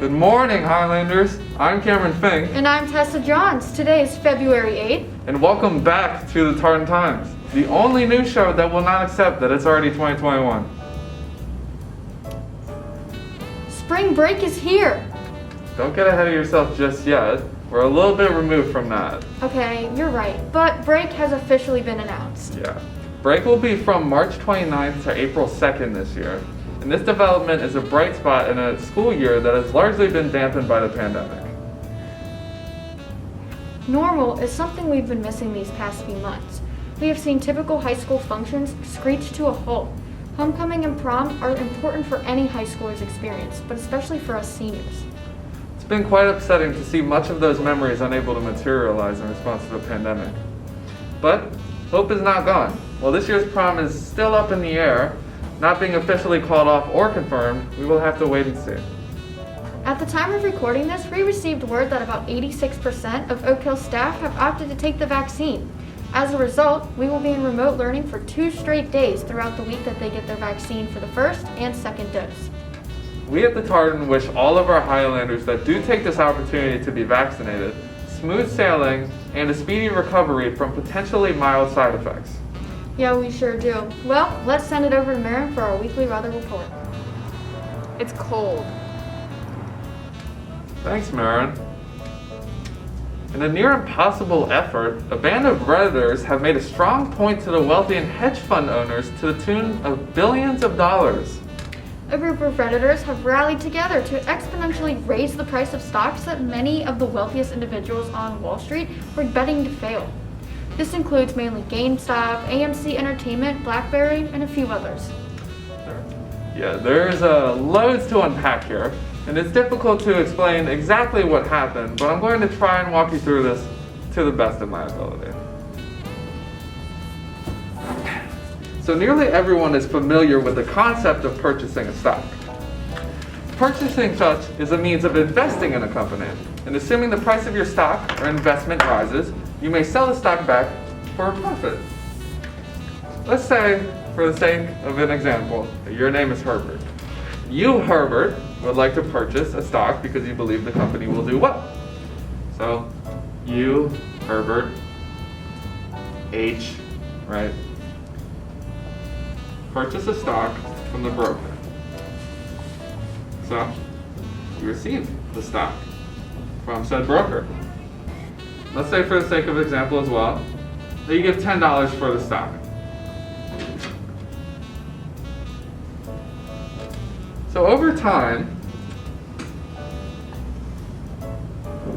Good morning, Highlanders. I'm Cameron Fink. And I'm Tessa Johns. Today is February 8th. And welcome back to the Tartan Times, the only news show that will not accept that it's already 2021. Spring break is here. Don't get ahead of yourself just yet. We're a little bit removed from that. Okay, you're right, but break has officially been announced. Yeah. Break will be from March 29th to April 2nd this year. And this development is a bright spot in a school year that has largely been dampened by the pandemic. Normal is something we've been missing these past few months. We have seen typical high school functions screech to a halt. Homecoming and prom are important for any high schooler's experience, but especially for us seniors. It's been quite upsetting to see much of those memories unable to materialize in response to the pandemic. But hope is not gone. While this year's prom is still up in the air, not being officially called off or confirmed, we will have to wait and see. At the time of recording this, we received word that about 86% of Oak Hill staff have opted to take the vaccine. As a result, we will be in remote learning for 2 straight days throughout the week that they get their vaccine for the first and second dose. We at the Tartan wish all of our Highlanders that do take this opportunity to be vaccinated smooth sailing and a speedy recovery from potentially mild side effects. Yeah, we sure do. Well, let's send it over to Marin for our weekly weather report. It's cold. Thanks, Marin. In a near impossible effort, a band of Redditors have made a strong point to the wealthy and hedge fund owners to the tune of billions of dollars. A group of Redditors have rallied together to exponentially raise the price of stocks that many of the wealthiest individuals on Wall Street were betting to fail. This includes mainly GameStop, AMC Entertainment, BlackBerry, and a few others. Yeah, there's loads to unpack here, and it's difficult to explain exactly what happened, but I'm going to try and walk you through this to the best of my ability. So nearly everyone is familiar with the concept of purchasing a stock. Purchasing such is a means of investing in a company, and assuming the price of your stock or investment rises, you may sell the stock back for a profit. Let's say, for the sake of an example, that your name is Herbert. You, Herbert, would like to purchase a stock because you believe the company will do well. So, you, Herbert, H, right? Purchase a stock from the broker. So, you receive the stock from said broker. Let's say, for the sake of example as well, that you give $10 for the stock. So over time,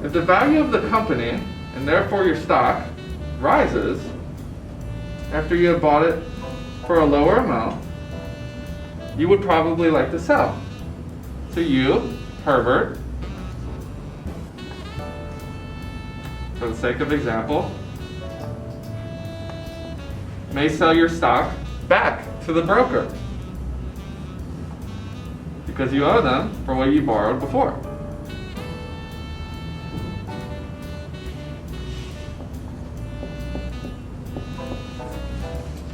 if the value of the company, and therefore your stock, rises after you have bought it for a lower amount, you would probably like to sell. So you, Herbert, for the sake of example, may sell your stock back to the broker because you owe them for what you borrowed before.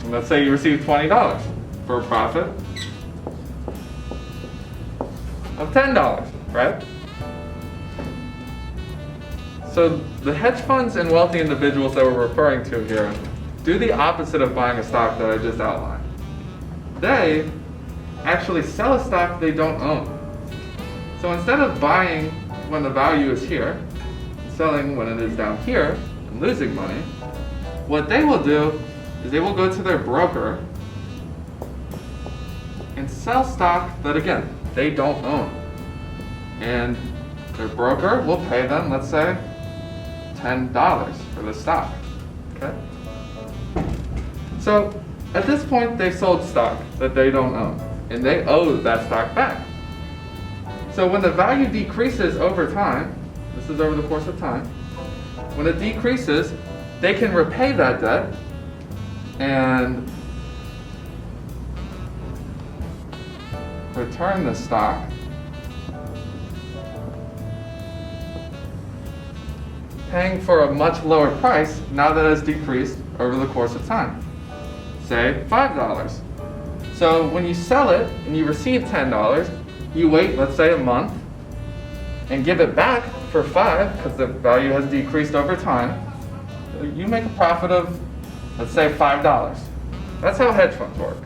And let's say you receive $20 for a profit of $10, right? So the hedge funds and wealthy individuals that we're referring to here do the opposite of buying a stock that I just outlined. They actually sell a stock they don't own. So instead of buying when the value is here, selling when it is down here, and losing money, what they will do is they will go to their broker and sell stock that, again, they don't own. And their broker will pay them, let's say, $10 for the stock. Okay? So at this point, they sold stock that they don't own, and they owe that stock back. So when the value decreases over time, this is over the course of time, when it decreases, they can repay that debt and return the stock paying for a much lower price now that it's decreased over the course of time. Say $5. So when you sell it and you receive $10, you wait, let's say, a month, and give it back for 5 because the value has decreased over time, you make a profit of, let's say, $5. That's how hedge funds work.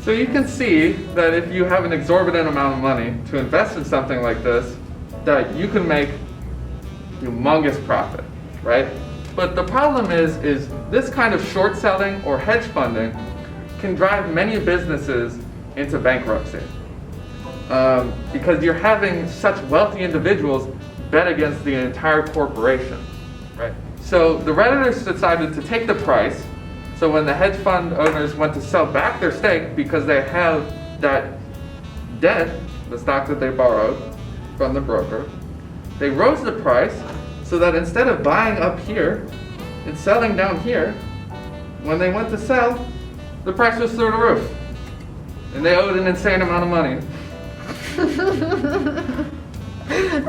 So you can see that if you have an exorbitant amount of money to invest in something like this, that you can make humongous profit, right? But the problem is this kind of short selling or hedge funding can drive many businesses into bankruptcy. Because you're having such wealthy individuals bet against the entire corporation, right? So the Redditors decided to take the price. So when the hedge fund owners went to sell back their stake because they have that debt, the stock that they borrowed from the broker, they rose the price so that instead of buying up here and selling down here, when they went to sell, the price was through the roof. And they owed an insane amount of money.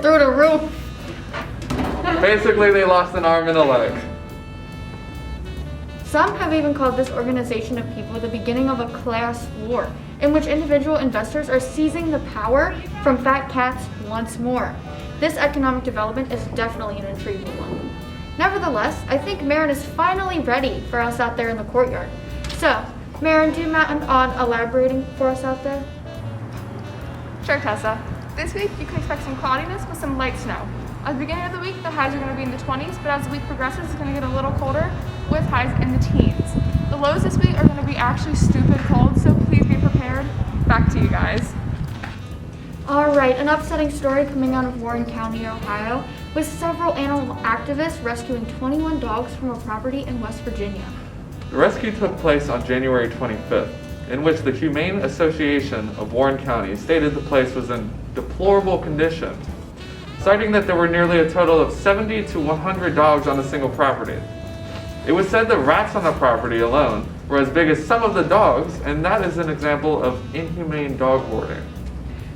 Through the roof. Basically, they lost an arm and a leg. Some have even called this organization of people the beginning of a class war, in which individual investors are seizing the power from fat cats once more. This economic development is definitely an intriguing one. Nevertheless, I think Marin is finally ready for us out there in the courtyard. So, Marin, do you mind on elaborating for us out there? Sure, Tessa. This week, you can expect some cloudiness with some light snow. At the beginning of the week, the highs are going to be in the 20s, but as the week progresses, it's going to get a little colder with highs in the teens. The lows this week are going to be actually stupid cold, so please be prepared. Back to you guys. All right, an upsetting story coming out of Warren County, Ohio, with several animal activists rescuing 21 dogs from a property in West Virginia. The rescue took place on January 25th, in which the Humane Association of Warren County stated the place was in deplorable condition, citing that there were nearly a total of 70 to 100 dogs on a single property. It was said that rats on the property alone were as big as some of the dogs, and that is an example of inhumane dog hoarding.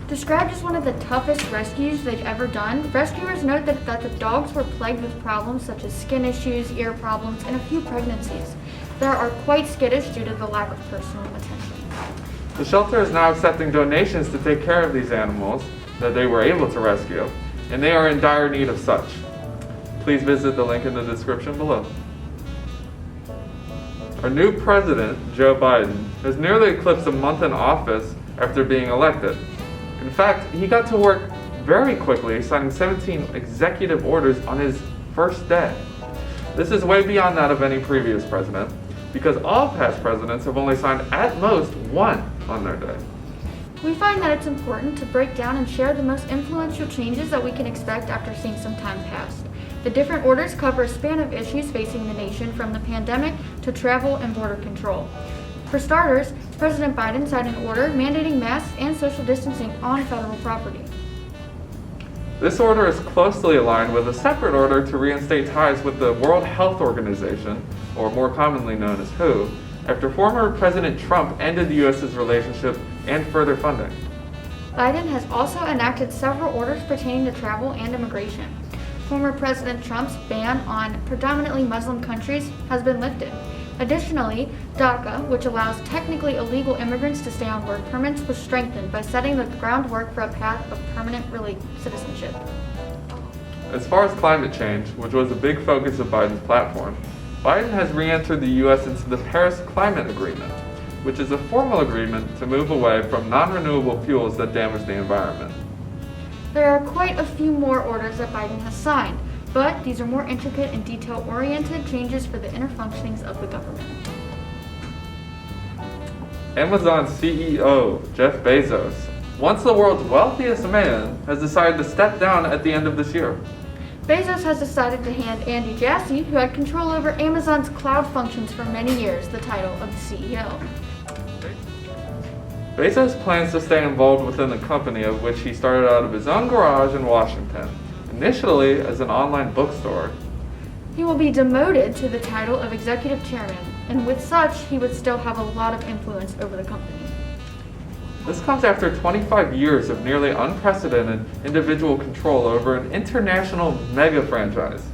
Described as one of the toughest rescues they've ever done, rescuers note that the dogs were plagued with problems such as skin issues, ear problems, and a few pregnancies. They are quite skittish due to the lack of personal attention. The shelter is now accepting donations to take care of these animals that they were able to rescue, and they are in dire need of such. Please visit the link in the description below. Our new president, Joe Biden, has nearly eclipsed a month in office after being elected. In fact, he got to work very quickly, signing 17 executive orders on his first day. This is way beyond that of any previous president, because all past presidents have only signed at most one on their day. We find that it's important to break down and share the most influential changes that we can expect after seeing some time pass. The different orders cover a span of issues facing the nation, from the pandemic to travel and border control. For starters, President Biden signed an order mandating masks and social distancing on federal property. This order is closely aligned with a separate order to reinstate ties with the World Health Organization, or more commonly known as WHO, after former President Trump ended the U.S.'s relationship and further funding. Biden has also enacted several orders pertaining to travel and immigration. Former President Trump's ban on predominantly Muslim countries has been lifted. Additionally, DACA, which allows technically illegal immigrants to stay on work permits, was strengthened by setting the groundwork for a path of permanent citizenship. As far as climate change, which was a big focus of Biden's platform, Biden has re-entered the U.S. into the Paris Climate Agreement, which is a formal agreement to move away from non-renewable fuels that damage the environment. There are quite a few more orders that Biden has signed, but these are more intricate and detail-oriented changes for the inner functionings of the government. Amazon CEO Jeff Bezos, once the world's wealthiest man, has decided to step down at the end of this year. Bezos has decided to hand Andy Jassy, who had control over Amazon's cloud functions for many years, the title of the CEO. Bezos plans to stay involved within the company, of which he started out of his own garage in Washington, initially as an online bookstore. He will be demoted to the title of executive chairman, and with such, he would still have a lot of influence over the company. This comes after 25 years of nearly unprecedented individual control over an international mega franchise.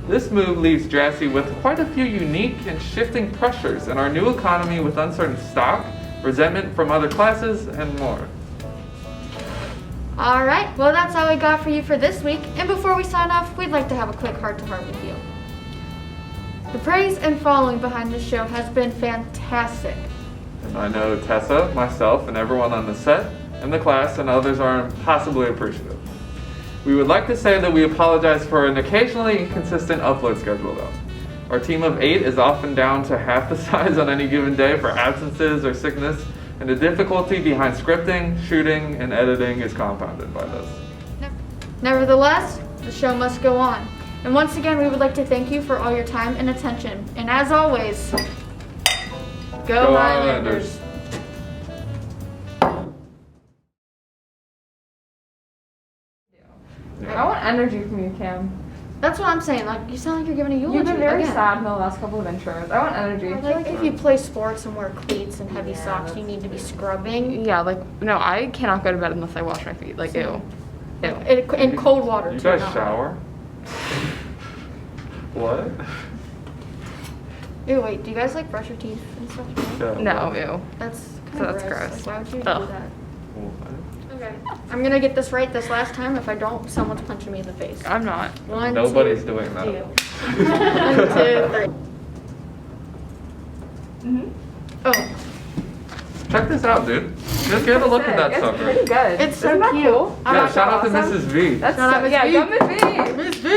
This move leaves Jassy with quite a few unique and shifting pressures in our new economy, with uncertain stock, resentment from other classes, and more. All right, well, that's all we got for you for this week. And before we sign off, we'd like to have a quick heart-to-heart with you. The praise and following behind this show has been fantastic. And I know Tessa, myself, and everyone on the set, and the class, and others are impossibly appreciative. We would like to say that we apologize for an occasionally inconsistent upload schedule, though. Our team of 8 is often down to half the size on any given day for absences or sickness, and the difficulty behind scripting, shooting, and editing is compounded by this. Nevertheless, the show must go on. And once again, we would like to thank you for all your time and attention. And as always, go Highlanders! I want energy from you, Cam. That's what I'm saying. Like, you sound like you're giving a eulogy. You've been very again. sad in the last couple of intros. I want energy. I feel like if you play sports and wear cleats and heavy socks, you need to be scrubbing. Yeah, like, no, I cannot go to bed unless I wash my feet. Like, ew. Ew. In cold water, You too. guys not shower? What? hot. Ew, wait, do you guys like brush your teeth and stuff? Yeah, No, what? ew. That's kind So of that's gross. Like, why would you Ugh. do that? What? Okay. I'm gonna get this right this last time. If I don't, someone's punching me in the face. I'm not. One, Nobody's two, doing that. two. 1, 2, 3. Mm-hmm. Oh, Check this out, dude. Just get a look at that It's sucker. pretty good. it's so Isn't that cute. cool? I'm Yeah, not shout out to awesome. Mrs. V. That's Shout out so, Miss yeah, V. go Miss V. Miss V!